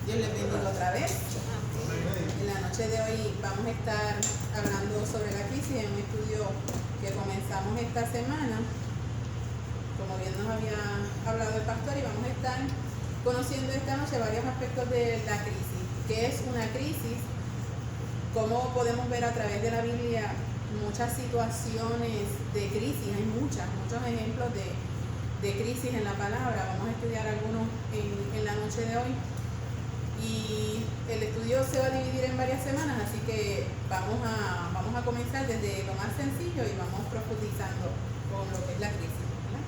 Dios les bendiga otra vez. En la noche de hoy vamos a estar hablando sobre la crisis en un estudio que comenzamos esta semana, como bien nos había hablado el pastor, y vamos a estar conociendo esta noche varios aspectos de la crisis. ¿Qué es una crisis? ¿Cómo podemos ver a través de la Biblia muchas situaciones de crisis? Hay muchos ejemplos de crisis en la palabra. Vamos a estudiar algunos en la noche de hoy. Y el estudio se va a dividir en varias semanas, así que vamos a comenzar desde lo más sencillo y vamos profundizando con lo que es la crisis, ¿verdad?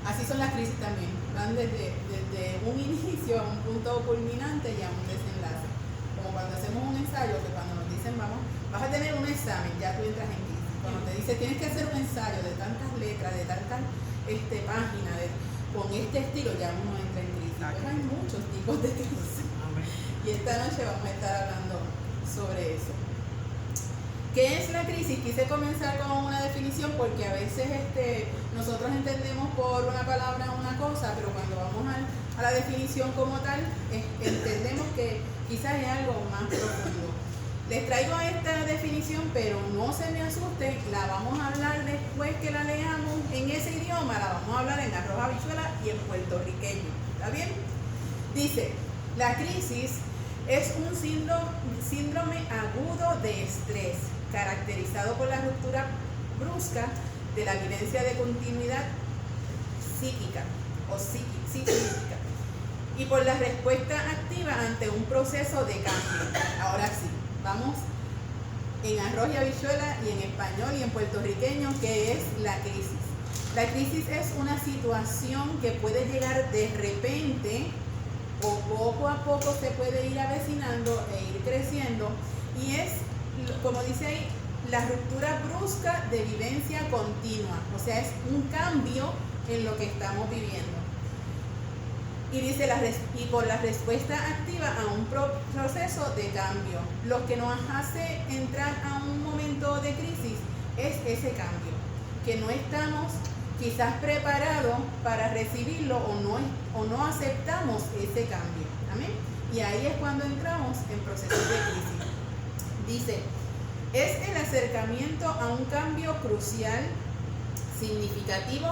Así son las crisis también, van desde un inicio a un punto culminante y a un desenlace. Como cuando hacemos un ensayo, que cuando nos dicen vas a tener un examen, ya tú entras en crisis. Cuando te dice tienes que hacer un ensayo de tantas letras, de tantas páginas, con este estilo, ya uno entra en crisis. Pero hay muchos tipos de crisis. Y esta noche vamos a estar hablando sobre eso. ¿Qué es la crisis? Quise comenzar con una definición porque a veces nosotros entendemos por una palabra una cosa, pero cuando vamos a la definición como tal, entendemos que quizás es algo más profundo. Les traigo esta definición, pero no se me asusten, la vamos a hablar después que la leamos en ese idioma, la vamos a hablar en arroz, habichuela y en puertorriqueño. ¿Está bien? Dice, la crisis es un síndrome agudo de estrés, caracterizado por la ruptura brusca de la vivencia de continuidad psíquica o psíquica y por la respuesta activa ante un proceso de cambio. Ahora sí, vamos en arroz y habichuela y en español y en puertorriqueño, ¿qué es la crisis? La crisis es una situación que puede llegar de repente o poco a poco se puede ir avecinando e ir creciendo, y es, como dice ahí, la ruptura brusca de vivencia continua, o sea, es un cambio en lo que estamos viviendo. Y dice, y por la respuesta activa a un proceso de cambio. Lo que nos hace entrar a un momento de crisis es ese cambio, que no estamos quizás preparados para recibirlo o no aceptamos ese cambio. ¿Amén? Y ahí es cuando entramos en procesos de crisis. Dice, es el acercamiento a un cambio crucial, significativo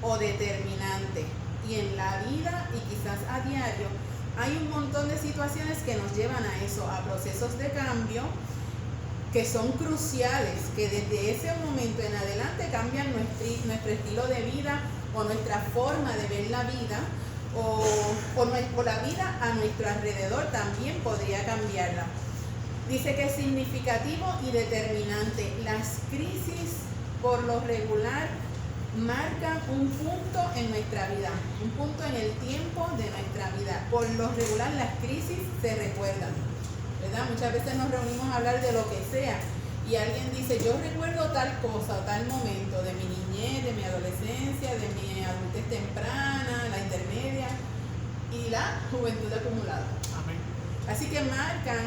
o determinante. Y en la vida y quizás a diario hay un montón de situaciones que nos llevan a eso, a procesos de cambio que son cruciales, que desde ese momento en adelante cambian nuestro estilo de vida o nuestra forma de ver la vida o la vida a nuestro alrededor también podría cambiarla. Dice que es significativo y determinante. Las crisis por lo regular marcan un punto en nuestra vida, un punto en el tiempo de nuestra vida. Por lo regular las crisis se recuerdan, ¿verdad? Muchas veces nos reunimos a hablar de lo que sea y alguien dice, yo recuerdo tal cosa o tal momento de mi niñez, de mi adolescencia, de mi adultez temprana, la intermedia y la juventud acumulada. Amén. Así que marcan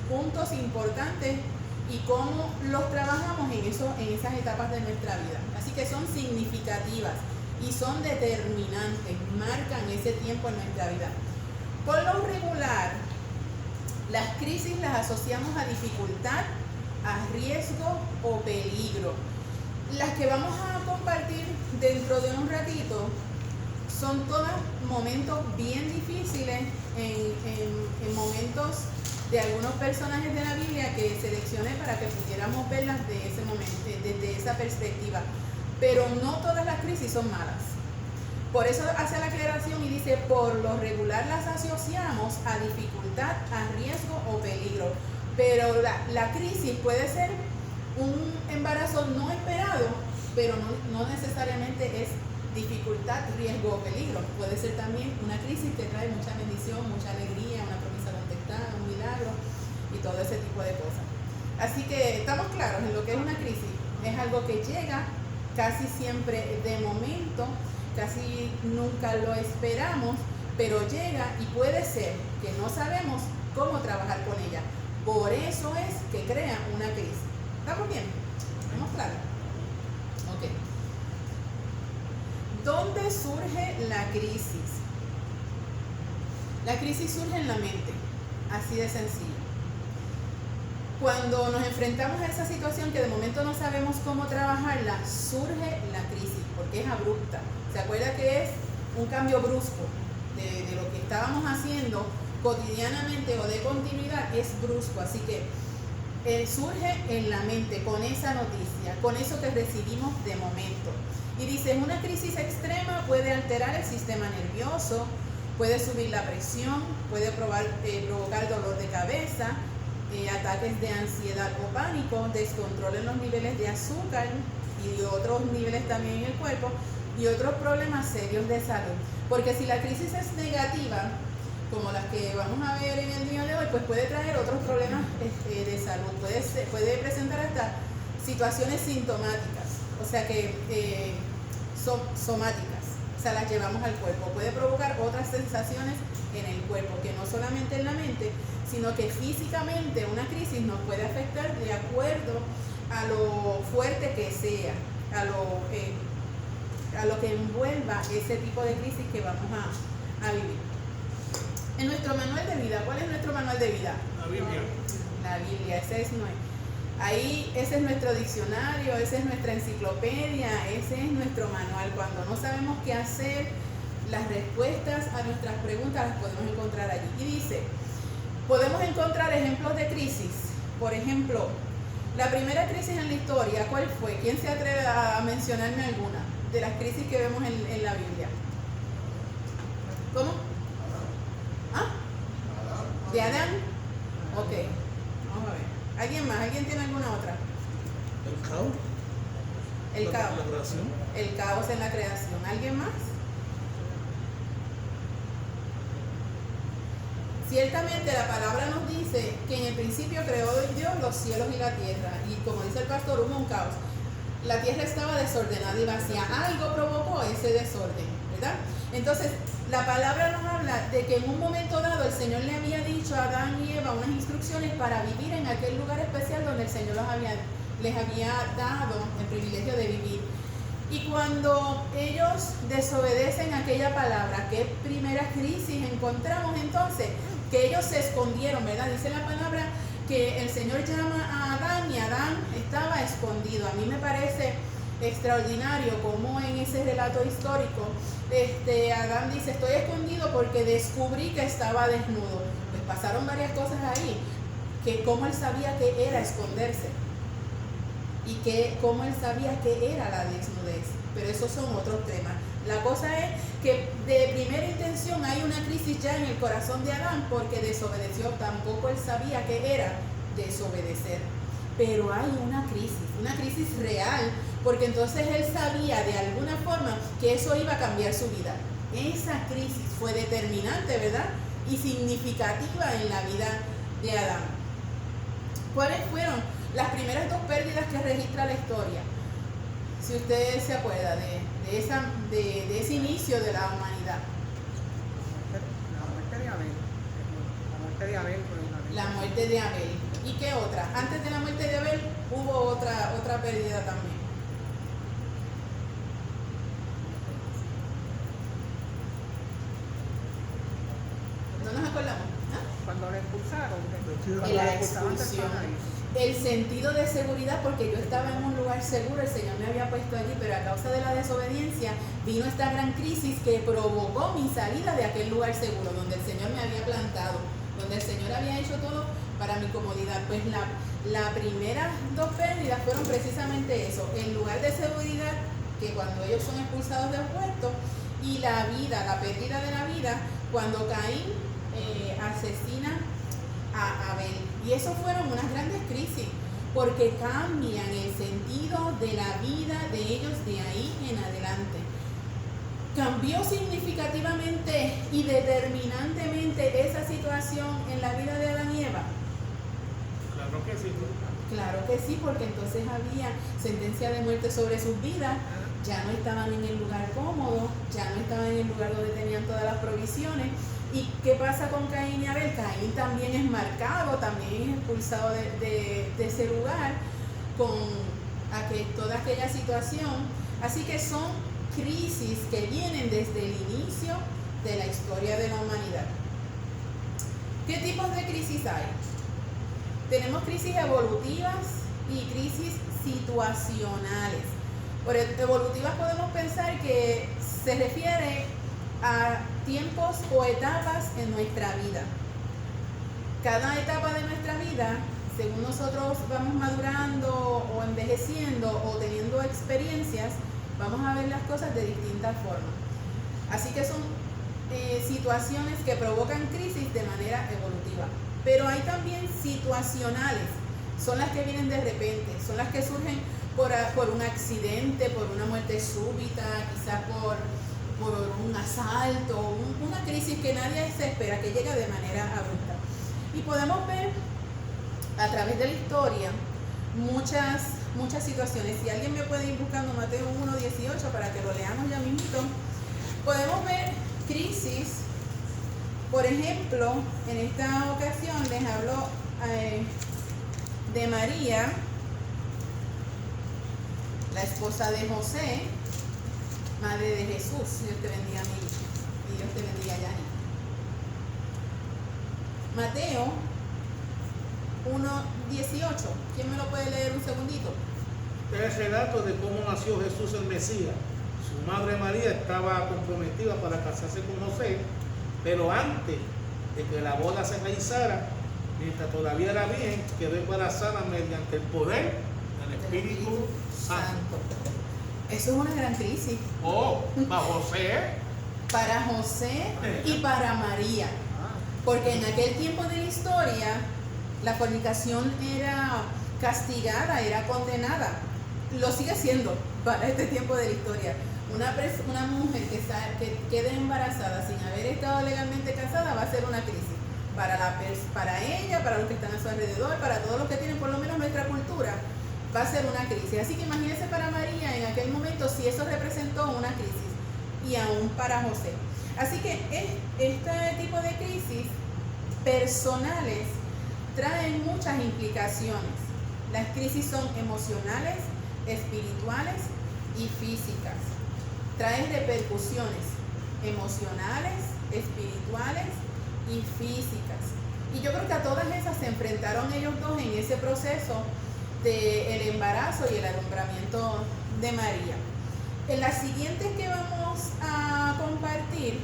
puntos importantes y cómo los trabajamos en esas etapas de nuestra vida. Así que son significativas y son determinantes, marcan ese tiempo en nuestra vida. Por lo regular, las crisis las asociamos a dificultad, a riesgo o peligro. Las que vamos a compartir dentro de un ratito son todos momentos bien difíciles, en momentos de algunos personajes de la Biblia que seleccioné para que pudiéramos verlas de ese momento, desde esa perspectiva. Pero no todas las crisis son malas. Por eso hace la aclaración y dice, por lo regular las asociamos a dificultad, a riesgo o peligro. Pero la crisis puede ser un embarazo no esperado, pero no necesariamente es dificultad, riesgo o peligro. Puede ser también una crisis que trae mucha bendición, mucha alegría, una promesa contestada, un milagro y todo ese tipo de cosas. Así que estamos claros en lo que es una crisis. Es algo que llega casi siempre de momento, casi nunca lo esperamos, pero llega y puede ser que no sabemos cómo trabajar con ella. Por eso es que crea una crisis. ¿Estamos bien? ¿Estamos claros? Ok. ¿Dónde surge la crisis? La crisis surge en la mente. Así de sencillo. Cuando nos enfrentamos a esa situación que de momento no sabemos cómo trabajarla, surge la crisis, porque es abrupta. ¿Se acuerda que es un cambio brusco de lo que estábamos haciendo cotidianamente o de continuidad? Es brusco, así que surge en la mente con esa noticia, con eso que recibimos de momento. Y dice, una crisis extrema puede alterar el sistema nervioso, puede subir la presión, puede provocar dolor de cabeza, ataques de ansiedad o pánico, descontrol en los niveles de azúcar y otros niveles también en el cuerpo, y otros problemas serios de salud. Porque si la crisis es negativa, como las que vamos a ver en el día de hoy, pues puede traer otros problemas de salud, puede presentar hasta situaciones sintomáticas, o sea que somáticas, o sea, las llevamos al cuerpo, puede provocar otras sensaciones en el cuerpo, que no solamente en la mente, sino que físicamente una crisis nos puede afectar de acuerdo a lo fuerte que sea, a lo que envuelva ese tipo de crisis que vamos a vivir. En nuestro manual de vida, ¿cuál es nuestro manual de vida? La Biblia. La Biblia, ese es nuestro diccionario, esa es nuestra enciclopedia, ese es nuestro manual. Cuando no sabemos qué hacer, las respuestas a nuestras preguntas las podemos encontrar allí. Y dice, podemos encontrar ejemplos de crisis. Por ejemplo, la primera crisis en la historia, ¿cuál fue? ¿Quién se atreve a mencionarme alguna de las crisis que vemos en la Biblia? ¿Cómo? ¿Ah? ¿De Adán? Ok, vamos a ver. ¿Alguien más? ¿Alguien tiene alguna otra? El caos. El caos. La creación. El caos en la creación. ¿Alguien más? Ciertamente la palabra nos dice que en el principio creó Dios los cielos y la tierra, y como dice el pastor, hubo un caos. La tierra estaba desordenada y vacía. Algo provocó ese desorden, ¿verdad? Entonces, la palabra nos habla de que en un momento dado el Señor le había dicho a Adán y Eva unas instrucciones para vivir en aquel lugar especial donde el Señor les había dado el privilegio de vivir. Y cuando ellos desobedecen aquella palabra, ¿qué primera crisis encontramos entonces? Que ellos se escondieron, ¿verdad? Dice la palabra que el Señor llama a Adán y Adán estaba escondido. A mí me parece extraordinario como en ese relato histórico Adán dice, estoy escondido porque descubrí que estaba desnudo. Pues pasaron varias cosas ahí, que cómo él sabía que era esconderse y que cómo él sabía que era la desnudez, pero esos son otros temas. La cosa es que de primera intención hay una crisis ya en el corazón de Adán porque desobedeció. Tampoco él sabía que era desobedecer, pero hay una crisis real, porque entonces él sabía de alguna forma que eso iba a cambiar su vida. Esa crisis fue determinante, ¿verdad? Y significativa en la vida de Adán. ¿Cuáles fueron las primeras dos pérdidas que registra la historia? Si usted se acuerda de ese inicio de la humanidad. La muerte de Abel. La muerte de Abel fue una de ellas. La muerte de Abel. ¿Y qué otra? Antes de la muerte de Abel hubo otra pérdida también. ¿No nos acordamos? ¿Ah? Cuando le expulsaron. La expulsión. El sentido de seguridad, porque yo estaba en un lugar seguro, el Señor me había puesto allí, pero a causa de la desobediencia vino esta gran crisis que provocó mi salida de aquel lugar seguro, donde el Señor me había plantado, donde el Señor había hecho todo para mi comodidad. Pues la primera dos pérdidas fueron precisamente eso, el lugar de seguridad, que cuando ellos son expulsados del huerto, y la pérdida de la vida, cuando Caín asesina a Abel. Y eso fueron unas grandes crisis, porque cambian el sentido de la vida de ellos de ahí en adelante. Cambió significativamente y determinantemente esa situación en la vida de Adán y Eva. Claro que sí. Claro que sí, porque entonces había sentencia de muerte sobre sus vidas, ya no estaban en el lugar cómodo, ya no estaban en el lugar donde tenían todas las provisiones. ¿Y qué pasa con Caín y Abel? Caín también es marcado, también es expulsado de ese lugar con toda aquella situación. Así que son crisis que vienen desde el inicio de la historia de la humanidad. ¿Qué tipos de crisis hay? Tenemos crisis evolutivas y crisis situacionales. Por evolutivas podemos pensar que se refiere a tiempos o etapas en nuestra vida. Cada etapa de nuestra vida, según nosotros vamos madurando o envejeciendo o teniendo experiencias, vamos a ver las cosas de distintas formas. Así que son situaciones que provocan crisis de manera evolutiva. Pero hay también situacionales, son las que vienen de repente, son las que surgen por un accidente, por una muerte súbita, quizás por un asalto, una crisis que nadie se espera, que llega de manera abrupta. Y podemos ver a través de la historia muchas situaciones. Si alguien me puede ir buscando Mateo 1:18 para que lo leamos ya mismito, podemos ver crisis. Por ejemplo, en esta ocasión les hablo de María, la esposa de José, madre de Jesús. Dios te bendiga, Mili, y Dios te bendiga, Yani. Mateo 1:18. ¿Quién me lo puede leer un segundito? Este es el relato de cómo nació Jesús el Mesías. Su madre María estaba comprometida para casarse con José, pero antes de que la boda se realizara, mientras todavía era virgen, quedó embarazada mediante el poder del Espíritu Santo. Eso es una gran crisis. Oh, para José. Para José y para María. Porque en aquel tiempo de la historia, la fornicación era castigada, era condenada. Lo sigue siendo para este tiempo de la historia. Una mujer que quede embarazada sin haber estado legalmente casada va a ser una crisis. Para ella, para los que están a su alrededor, para todos los que tienen por lo menos nuestra cultura, va a ser una crisis. Así que imagínense para María en aquel momento si eso representó una crisis, y aún para José. Así que este tipo de crisis personales traen muchas implicaciones. Las crisis son emocionales, espirituales y físicas. Traen repercusiones emocionales, espirituales y físicas. Y yo creo que a todas esas se enfrentaron ellos dos en ese proceso del embarazo y el alumbramiento de María. En las siguientes que vamos a compartir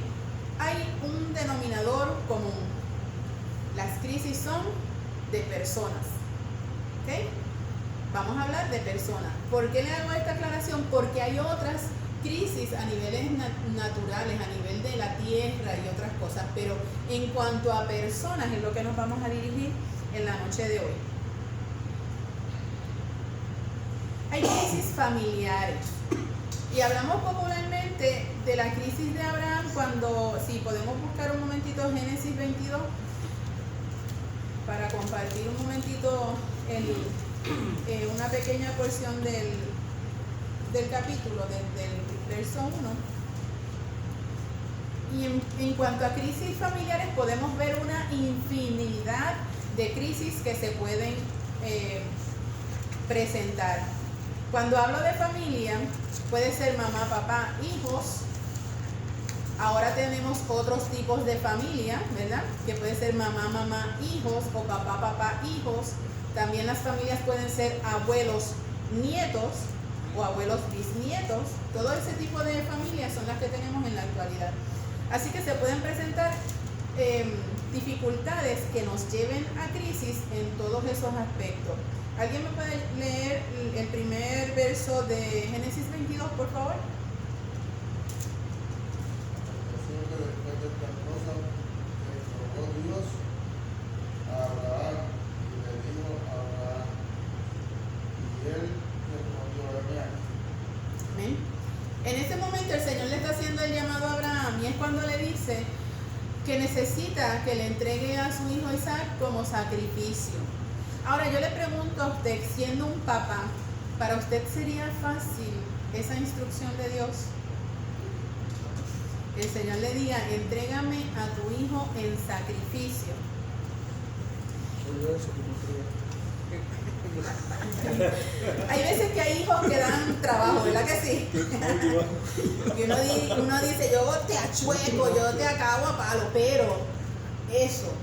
hay un denominador común. Las crisis son de personas. ¿Ok? Vamos a hablar de personas. ¿Por qué le hago esta aclaración? Porque hay otras crisis a niveles naturales, a nivel de la tierra y otras cosas, pero en cuanto a personas es lo que nos vamos a dirigir en la noche de hoy. Hay crisis familiares y hablamos popularmente de la crisis de Abraham cuando, si podemos buscar un momentito Génesis 22 para compartir un momentito una pequeña porción del capítulo, del verso 1. Y en cuanto a crisis familiares podemos ver una infinidad de crisis que se pueden presentar. Cuando hablo de familia, puede ser mamá, papá, hijos. Ahora tenemos otros tipos de familia, ¿verdad? Que puede ser mamá, mamá, hijos, o papá, papá, hijos. También las familias pueden ser abuelos, nietos, o abuelos, bisnietos. Todo ese tipo de familias son las que tenemos en la actualidad. Así que se pueden presentar dificultades que nos lleven a crisis en todos esos aspectos. ¿Alguien me puede leer el primer verso de Génesis 22, por favor? Después de estas cosas, rogó Dios a Abraham y le dijo a Abraham, y él respondió a Abraham. Amén. En ese momento el Señor le está haciendo el llamado a Abraham y es cuando le dice que necesita que le entregue a su hijo Isaac como sacrificio. Ahora yo le pregunto a usted, siendo un papá, ¿para usted sería fácil esa instrucción de Dios? El Señor le diga, entrégame a tu hijo en sacrificio. Hay veces que hay hijos que dan trabajo, ¿verdad que sí? Y uno dice, yo te achueco, yo te acabo a palo, pero eso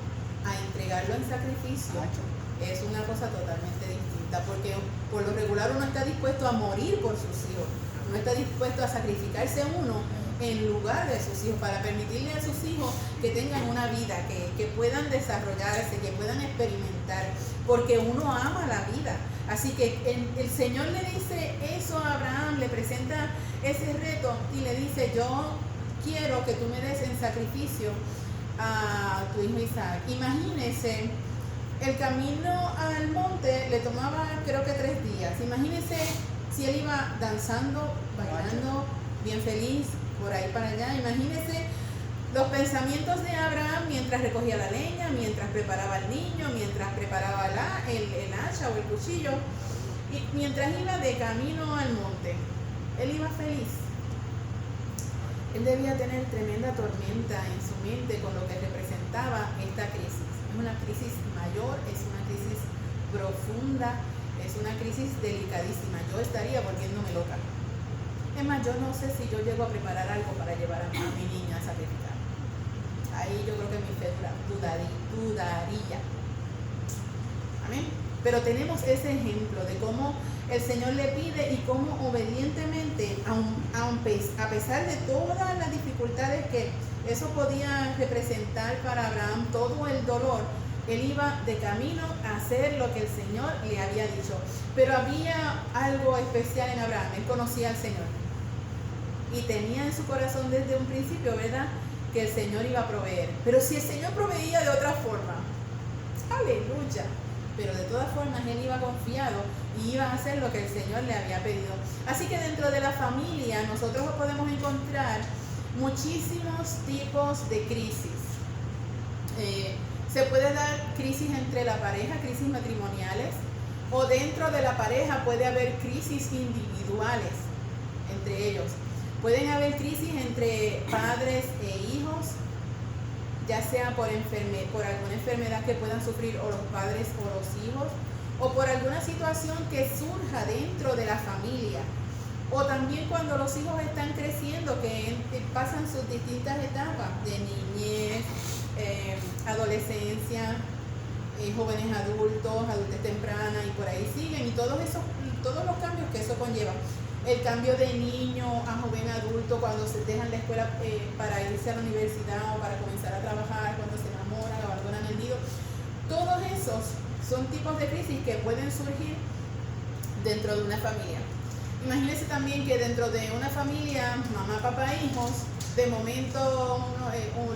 a entregarlo en sacrificio es una cosa totalmente distinta, porque por lo regular uno está dispuesto a morir por sus hijos, uno está dispuesto a sacrificarse uno en lugar de sus hijos, para permitirle a sus hijos que tengan una vida, que puedan desarrollarse, que puedan experimentar, porque uno ama la vida. Así que el Señor le dice eso a Abraham, le presenta ese reto y le dice: yo quiero que tú me des en sacrificio a tu hijo Isaac. Imagínese, el camino al monte le tomaba creo que 3 días. Imagínese si él iba danzando, bailando, bien feliz, por ahí para allá. Imagínese los pensamientos de Abraham mientras recogía la leña, mientras preparaba al niño, mientras preparaba el hacha o el cuchillo, y mientras iba de camino al monte. Él iba feliz. Él debía tener tremenda tormenta en su mente con lo que representaba esta crisis. Es una crisis mayor, es una crisis profunda, es una crisis delicadísima. Yo estaría volviéndome loca. Es más, yo no sé si yo llego a preparar algo para llevar a mi niña a sacrificar. Ahí yo creo que mi fe dudaría. Amén. Pero tenemos ese ejemplo de cómo el Señor le pide y cómo obedientemente, a pesar de todas las dificultades que eso podía representar para Abraham, todo el dolor, él iba de camino a hacer lo que el Señor le había dicho. Pero había algo especial en Abraham. Él conocía al Señor y tenía en su corazón desde un principio, ¿verdad?, que el Señor iba a proveer. Pero si el Señor proveía de otra forma, aleluya, pero de todas formas él iba confiado y iba a hacer lo que el Señor le había pedido. Así que dentro de la familia nosotros podemos encontrar muchísimos tipos de crisis. Se puede dar crisis entre la pareja, crisis matrimoniales, o dentro de la pareja puede haber crisis individuales entre ellos. Pueden haber crisis entre padres e hijos, ya sea por alguna enfermedad que puedan sufrir o los padres o los hijos, o por alguna situación que surja dentro de la familia, o también cuando los hijos están creciendo, que pasan sus distintas etapas de niñez, adolescencia, jóvenes adultos, adultez temprana, y por ahí siguen, y todos los cambios que eso conlleva. El cambio de niño a joven adulto, cuando se dejan la escuela para irse a la universidad o para comenzar a trabajar, cuando se enamoran, abandonan el nido. Todos esos son tipos de crisis que pueden surgir dentro de una familia. Imagínense también que dentro de una familia, mamá, papá, hijos, de momento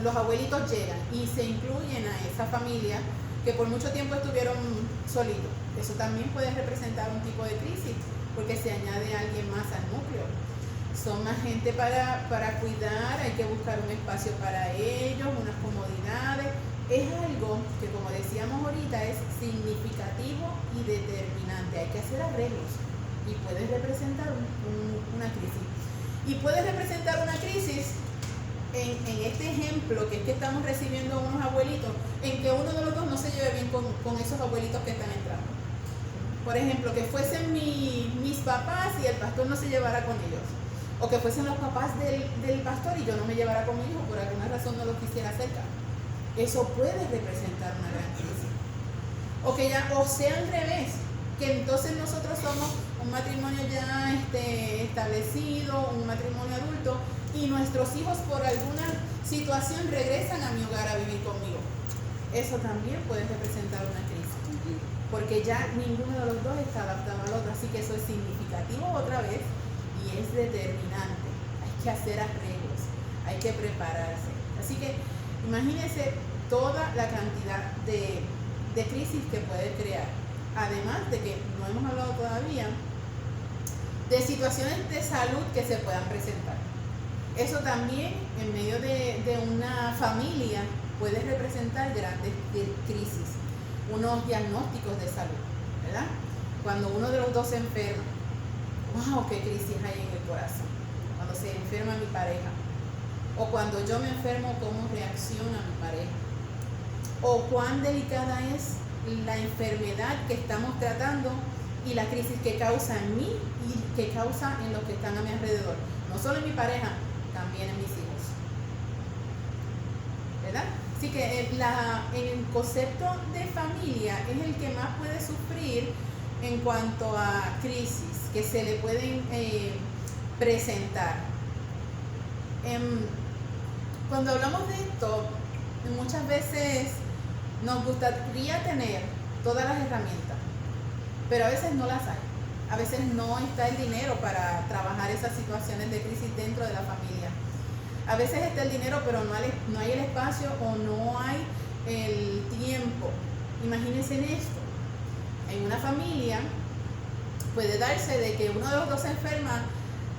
los abuelitos llegan y se incluyen a esa familia que por mucho tiempo estuvieron solitos. Eso también puede representar un tipo de crisis, porque se añade alguien más al núcleo. Son más gente para cuidar, hay que buscar un espacio para ellos, unas comodidades. Es algo que, como decíamos ahorita, es significativo y determinante. Hay que hacer arreglos y puede representar una crisis. Y puede representar una crisis en este ejemplo que es que estamos recibiendo unos abuelitos, en que uno de los dos no se lleve bien con esos abuelitos que están entrando. Por ejemplo, que fuesen mis papás y el pastor no se llevara con ellos. O que fuesen los papás del pastor y yo no me llevara con mi hijo, por alguna razón no lo quisiera cerca. Eso puede representar una gran crisis. O sea al revés, que entonces nosotros somos un matrimonio ya establecido, un matrimonio adulto, y nuestros hijos por alguna situación regresan a mi hogar a vivir conmigo. Eso también puede representar una crisis, porque ya ninguno de los dos está adaptado al otro. Así que eso es significativo otra vez y es determinante. Hay que hacer arreglos, hay que prepararse. Así que imagínense toda la cantidad de crisis que puede crear. Además de que no hemos hablado todavía de situaciones de salud que se puedan presentar. Eso también en medio de una familia puede representar grandes crisis. Unos diagnósticos de salud, ¿verdad? Cuando uno de los dos se enferma, ¡wow! ¡Qué crisis hay en el corazón! Cuando se enferma mi pareja, o cuando yo me enfermo, ¿cómo reacciona mi pareja? O cuán delicada es la enfermedad que estamos tratando y la crisis que causa en mí y que causa en los que están a mi alrededor. No solo en mi pareja, también en mis hijos. ¿Verdad? Así que el concepto de familia es el que más puede sufrir en cuanto a crisis que se le pueden presentar. Cuando hablamos de esto, muchas veces nos gustaría tener todas las herramientas, pero a veces no las hay. A veces no está el dinero para trabajar esas situaciones de crisis dentro de la familia. A veces está el dinero, pero no hay el espacio o no hay el tiempo. Imagínense en esto. En una familia puede darse de que uno de los dos se enferma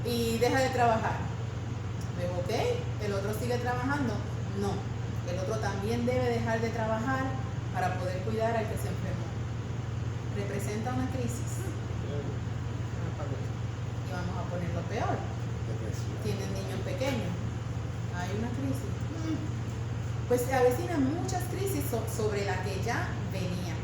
y deja de trabajar. Luego, ¿ok? El otro sigue trabajando. No. El otro también debe dejar de trabajar para poder cuidar al que se enfermó. Representa una crisis. Y vamos a ponerlo peor. Tienen niños pequeños. Hay una crisis. Pues se avecinan muchas crisis sobre la que ya venía.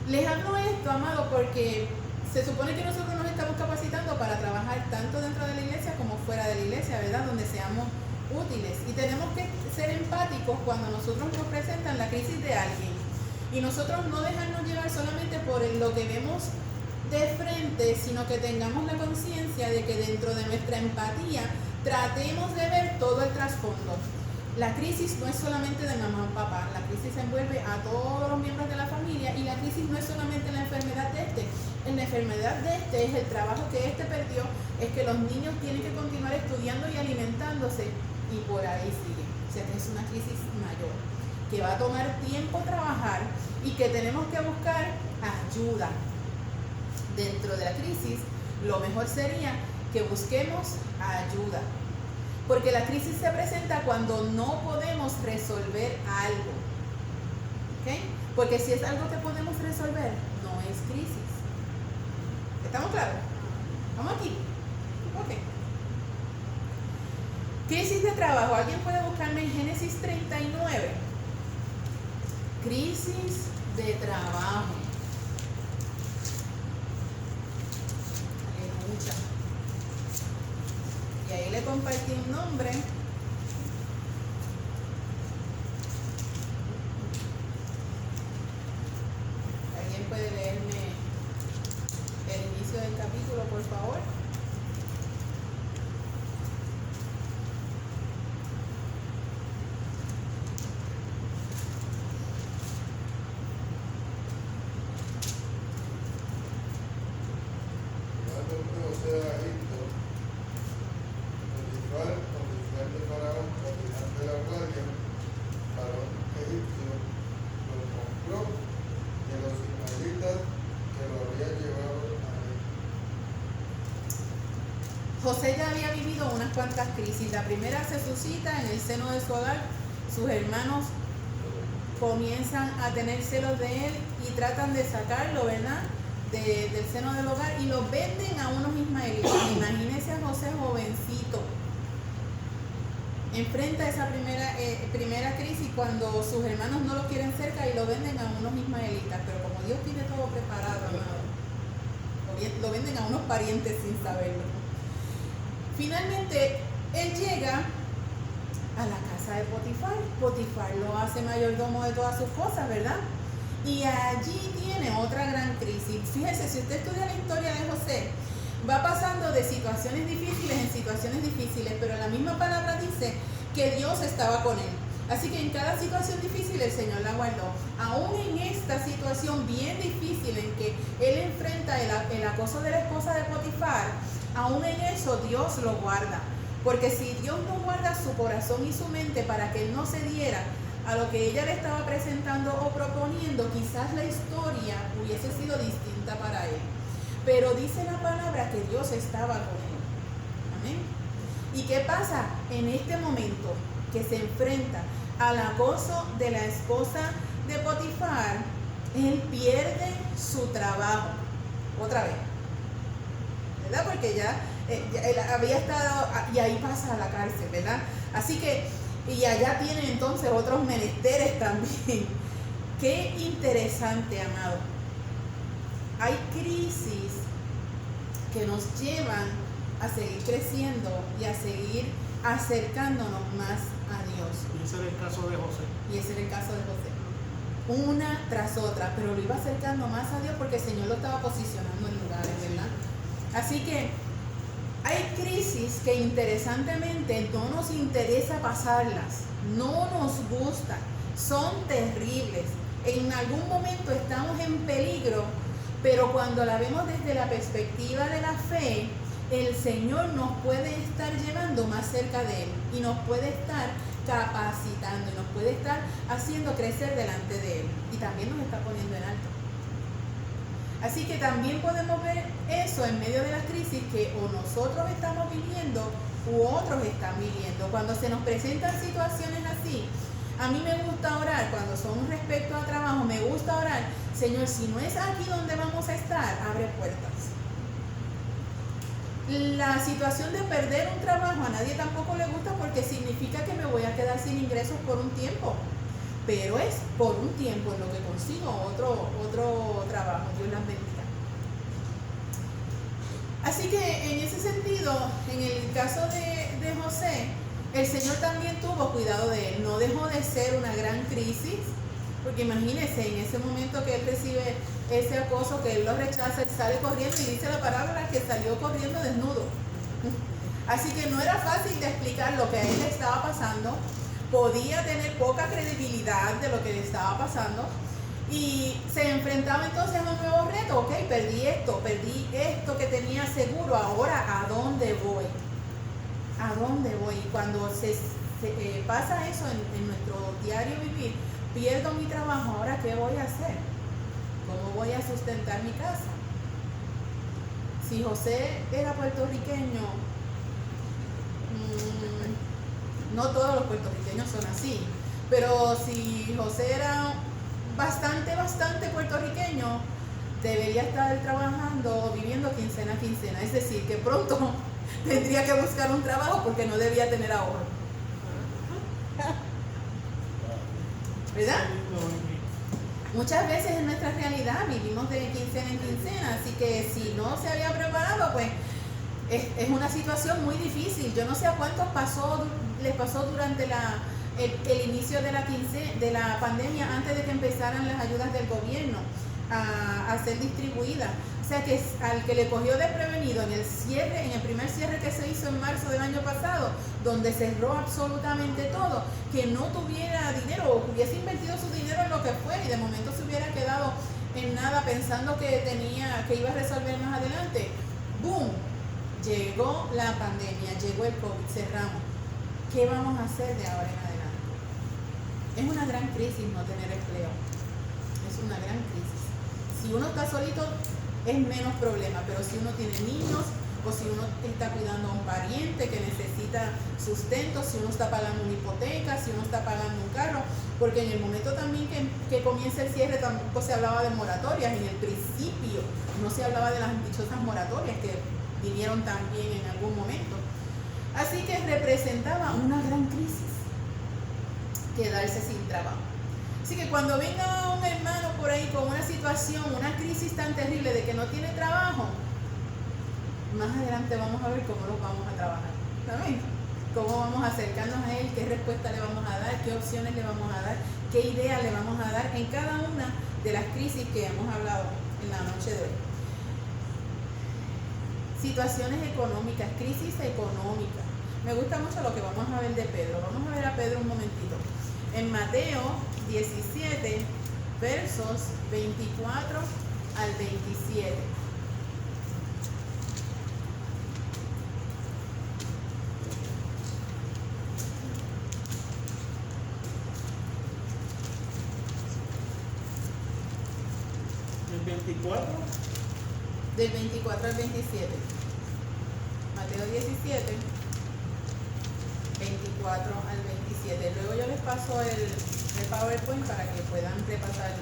Les hablo esto, amado, porque se supone que nosotros nos estamos capacitando para trabajar tanto dentro de la iglesia como fuera de la iglesia, ¿verdad? Donde seamos útiles. Y tenemos que ser empáticos cuando nosotros nos presentan la crisis de alguien. Y nosotros no dejarnos llevar solamente por lo que vemos de frente, sino que tengamos la conciencia de que dentro de nuestra empatía tratemos de ver todo el trasfondo. La crisis no es solamente de mamá o papá, la crisis envuelve a todos los miembros de la familia y la crisis no es solamente la enfermedad de este. En la enfermedad de este es el trabajo que este perdió, es que los niños tienen que continuar estudiando y alimentándose y por ahí sigue. O sea que es una crisis mayor, que va a tomar tiempo trabajar y que tenemos que buscar ayuda. Dentro de la crisis, lo mejor sería que busquemos ayuda. Porque la crisis se presenta cuando no podemos resolver algo. ¿Ok? Porque si es algo que podemos resolver, no es crisis. ¿Estamos claros? ¿Vamos aquí? Ok. Crisis de trabajo. ¿Alguien puede buscarme en Génesis 39? Crisis de trabajo. Y ahí le compartí un nombre. ¿Alguien puede leerme el inicio del capítulo, por favor? José ya había vivido unas cuantas crisis. La primera se suscita en el seno de su hogar. Sus hermanos comienzan a tener celos de él y tratan de sacarlo, ¿verdad?, del seno del hogar y lo venden a unos ismaelitas. Imagínense a José jovencito. Enfrenta esa primera crisis cuando sus hermanos no lo quieren cerca y lo venden a unos ismaelitas. Pero como Dios tiene todo preparado, amado, lo venden a unos parientes sin saberlo. Finalmente, él llega a la casa de Potifar. Potifar lo hace mayordomo de todas sus cosas, ¿verdad? Y allí tiene otra gran crisis. Fíjese, si usted estudia la historia de José, va pasando de situaciones difíciles en situaciones difíciles, pero la misma palabra dice que Dios estaba con él. Así que en cada situación difícil el Señor la guardó. Aún en esta situación bien difícil en que él enfrenta el acoso de la esposa de Potifar, aún en eso Dios lo guarda. Porque si Dios no guarda su corazón y su mente para que él no se diera a lo que ella le estaba presentando o proponiendo, quizás la historia hubiese sido distinta para él. Pero dice la palabra que Dios estaba con él. Amén. ¿Y qué pasa en este momento que se enfrenta al acoso de la esposa de Potifar? Él pierde su trabajo otra vez, ¿verdad? Porque ya él había estado, y ahí pasa a la cárcel, ¿verdad? Así que, y allá tiene entonces otros menesteres también. Qué interesante, amado. Hay crisis que nos llevan a seguir creciendo y a seguir acercándonos más a Dios. Ese era el caso de José. Y ese era el caso de José. Una tras otra, pero lo iba acercando más a Dios porque el Señor lo estaba posicionando en lugares, ¿verdad? Así que hay crisis que interesantemente no nos interesa pasarlas, no nos gustan, son terribles. En algún momento estamos en peligro, pero cuando la vemos desde la perspectiva de la fe, el Señor nos puede estar llevando más cerca de Él y nos puede estar capacitando y nos puede estar haciendo crecer delante de Él y también nos está poniendo en alto. Así que también podemos ver eso en medio de las crisis que o nosotros estamos viviendo u otros están viviendo. Cuando se nos presentan situaciones así, a mí me gusta orar, cuando son respecto a trabajo, me gusta orar, Señor, si no es aquí donde vamos a estar, abre puertas. La situación de perder un trabajo a nadie tampoco le gusta porque significa que me voy a quedar sin ingresos por un tiempo. Pero es por un tiempo en lo que consigo otro trabajo. Dios las bendiga. Así que en ese sentido, en el caso de José, el Señor también tuvo cuidado de él. No dejó de ser una gran crisis, porque imagínense, en ese momento que él recibe ese acoso, que él lo rechaza, él sale corriendo y dice la palabra que salió corriendo desnudo. Así que no era fácil de explicar lo que a él le estaba pasando. Podía tener poca credibilidad de lo que le estaba pasando y se enfrentaba entonces a un nuevo reto. Ok, perdí esto que tenía seguro, ahora ¿a dónde voy? ¿A dónde voy? Y cuando pasa eso en nuestro diario vivir, pierdo mi trabajo, ¿ahora qué voy a hacer? ¿Cómo voy a sustentar mi casa? Si José era puertorriqueño, no todos los puertorriqueños son así, pero si José era bastante puertorriqueño, debería estar trabajando, viviendo quincena a quincena, es decir, que pronto tendría que buscar un trabajo porque no debía tener ahorro. ¿Verdad? Muchas veces en nuestra realidad vivimos de quincena en quincena, así que si no se había preparado, pues es una situación muy difícil. Yo no sé a cuántos les pasó durante el inicio de la pandemia, antes de que empezaran las ayudas del gobierno a ser distribuidas. O sea que al que le cogió desprevenido en el primer cierre que se hizo en marzo del año pasado, donde cerró absolutamente todo, que no tuviera dinero o hubiese invertido su dinero en lo que fuera y de momento se hubiera quedado en nada pensando que iba a resolver más adelante. ¡Boom! Llegó la pandemia, llegó el COVID, cerramos. ¿Qué vamos a hacer de ahora en adelante? Es una gran crisis no tener empleo. Es una gran crisis. Si uno está solito, es menos problema, pero si uno tiene niños o si uno está cuidando a un pariente que necesita sustento, si uno está pagando una hipoteca, si uno está pagando un carro, porque en el momento también que comienza el cierre tampoco se hablaba de moratorias, en el principio no se hablaba de las dichosas moratorias que vinieron también en algún momento. Así que representaba una gran crisis quedarse sin trabajo. Así que cuando venga un hermano por ahí con una situación, una crisis tan terrible de que no tiene trabajo, más adelante vamos a ver cómo lo vamos a trabajar. ¿Saben? Cómo vamos a acercarnos a él, qué respuesta le vamos a dar, qué opciones le vamos a dar, qué ideas le vamos a dar en cada una de las crisis que hemos hablado en la noche de hoy. Situaciones económicas, crisis económica. Me gusta mucho lo que vamos a ver de Pedro. Vamos a ver a Pedro un momentito. En Mateo 17, versos 24 al 27. ¿El 24? Del 24 al 27. Mateo 17, 24 al 27. Luego yo les paso el PowerPoint para que puedan repasar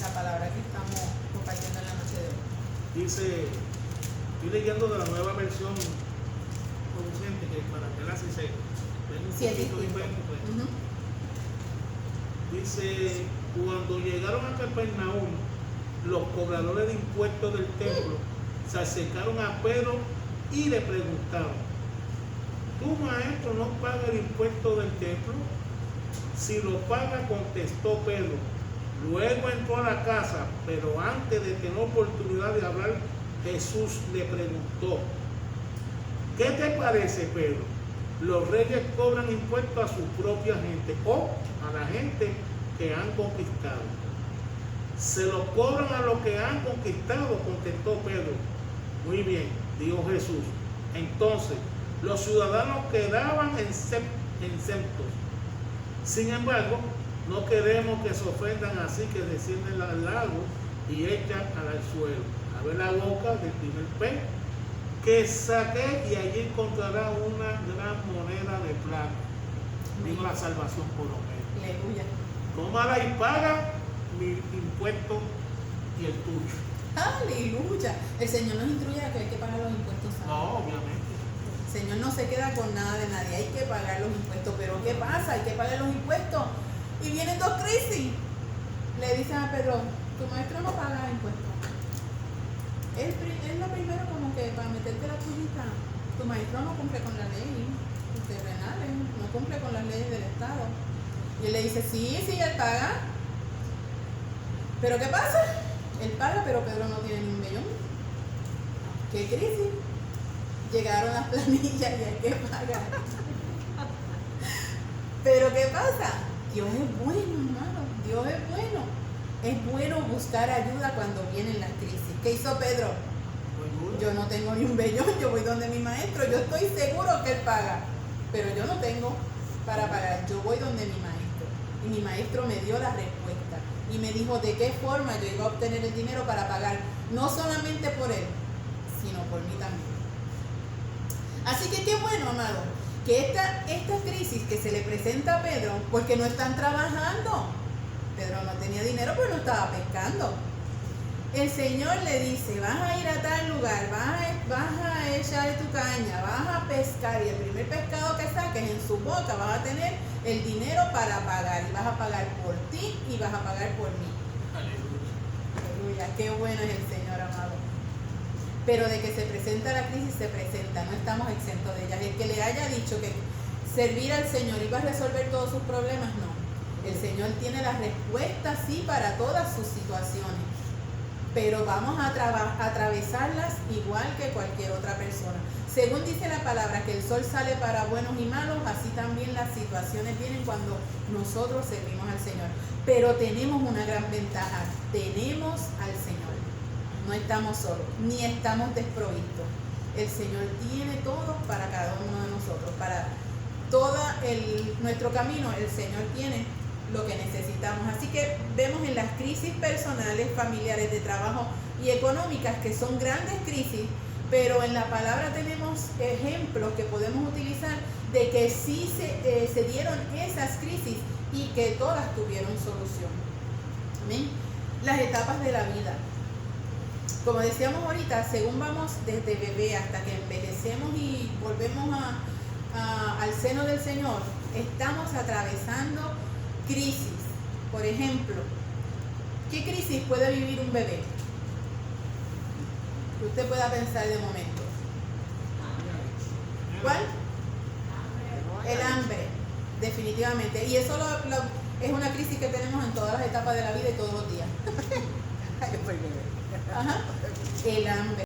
la palabra que estamos compartiendo en la noche de hoy. Dice, estoy leyendo de la nueva versión producente, que para que la se ven un Sí, es poquito distinto. diferente, pues. Ujú. Dice, cuando llegaron a Capernaum, los cobradores de impuestos del templo se acercaron a Pedro y le preguntaron: ¿tu maestro no paga el impuesto del templo? si lo paga, contestó Pedro. Luego entró a la casa, pero antes de tener oportunidad de hablar, Jesús le preguntó: ¿qué te parece, Pedro? Los reyes cobran impuestos a su propia gente o a la gente que han conquistado. Se lo cobran a los que han conquistado, contestó Pedro. Muy bien, dijo Jesús. Entonces, los ciudadanos quedaban exentos. Sin embargo, no queremos que se ofendan, así que descienden al lago y echan al suelo. Abre la boca del primer pez que saqué y allí encontrará una gran moneda de plata. Vino la salvación por lo menos. Aleluya. Tómala y paga mi impuesto y el tuyo. Aleluya. El Señor nos instruye a que hay que pagar los impuestos. ¿Sabes? No, obviamente. El Señor no se queda con nada de nadie. Hay que pagar los impuestos. Pero ¿qué pasa? Hay que pagar los impuestos. Y vienen dos crisis. Le dicen a Pedro: tu maestro no paga impuestos. Es lo primero, como que para meterte la pullita. Tu maestro no cumple con la ley terrenales, no cumple con las leyes del Estado. Y él le dice: sí, él paga. ¿Pero qué pasa? Él paga, pero Pedro no tiene ni un millón. ¿Qué crisis? Llegaron las planillas y hay que pagar. ¿Pero qué pasa? Dios es bueno, hermano. Dios es bueno. Es bueno buscar ayuda cuando vienen las crisis. ¿Qué hizo Pedro? Yo no tengo ni un vellón, yo voy donde mi maestro. Yo estoy seguro que él paga, pero yo no tengo para pagar. Yo voy donde mi maestro. Y mi maestro me dio la respuesta. Y me dijo de qué forma yo iba a obtener el dinero para pagar. No solamente por él, sino por mí también. Así que qué bueno, amado, que esta crisis que se le presenta a Pedro, porque no están trabajando. Pedro no tenía dinero, pues no estaba pescando. El Señor le dice: vas a ir a tal lugar, vas a echar tu caña, vas a pescar, y el primer pescado que saques en su boca vas a tener el dinero para pagar, y vas a pagar por ti y vas a pagar por mí. Aleluya, qué bueno es el Señor, amado. Pero de que se presenta la crisis, se presenta, no estamos exentos de ella. El que le haya dicho que servir al Señor iba a resolver todos sus problemas, no. El Señor tiene la respuesta, sí, para todas sus situaciones, pero vamos a atravesarlas igual que cualquier otra persona. Según dice la palabra, que el sol sale para buenos y malos, así también las situaciones vienen cuando nosotros servimos al Señor. Pero tenemos una gran ventaja: tenemos al Señor. No estamos solos, ni estamos desprovistos. El Señor tiene todo para cada uno de nosotros. Para todo nuestro camino, el Señor tiene lo que necesitamos. Así que vemos en las crisis personales, familiares, de trabajo y económicas, que son grandes crisis, pero en la palabra tenemos ejemplos que podemos utilizar de que sí se dieron esas crisis y que todas tuvieron solución. Amén. Las etapas de la vida. Como decíamos ahorita, según vamos desde bebé hasta que envejecemos y volvemos al seno del Señor, estamos atravesando crisis. Por ejemplo, ¿qué crisis puede vivir un bebé? Que usted pueda pensar de momento. ¿Cuál? El hambre, definitivamente. Y eso es una crisis que tenemos en todas las etapas de la vida y todos los días. Ajá. El hambre.